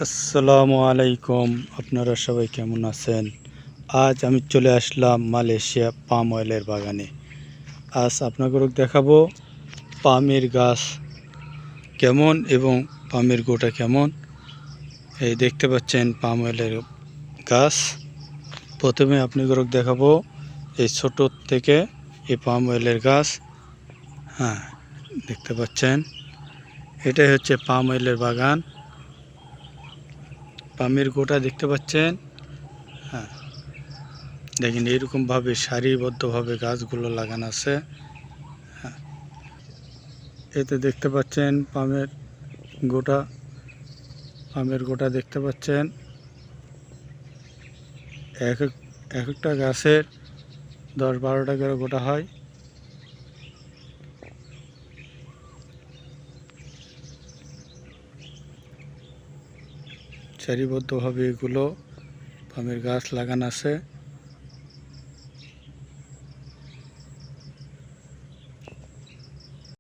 আসসালামু আলাইকুম। আপনারা সবাই কেমন আছেন? আজ আমি চলে আসলাম মালয়েশিয়া পাম অয়েলের বাগানে। আজ আপনাদেরকে দেখাবো পামের গাছ কেমন এবং পামের গোটা কেমন। এই দেখতে পাচ্ছেন পাম অয়েলের গাছ। প্রথমে আপনাদেরকে দেখাবো এই ছোট থেকে এই পাম অয়েলের গাছ। হ্যাঁ, দেখতে পাচ্ছেন এটাই হচ্ছে পাম অয়েলের বাগান। পামের গোটা দেখতে পাচ্ছেন। হ্যাঁ, দেখেন এইরকমভাবে সারিবদ্ধভাবে গাছগুলো লাগানো আছে। হ্যাঁ, এতে দেখতে পাচ্ছেন পামের গোটা দেখতে পাচ্ছেন। এক এক এক একটা গাছের 10-12টা করে গোটা হয়। সারিবদ্ধভাবে এগুলো পামের গাছ লাগানো আছে।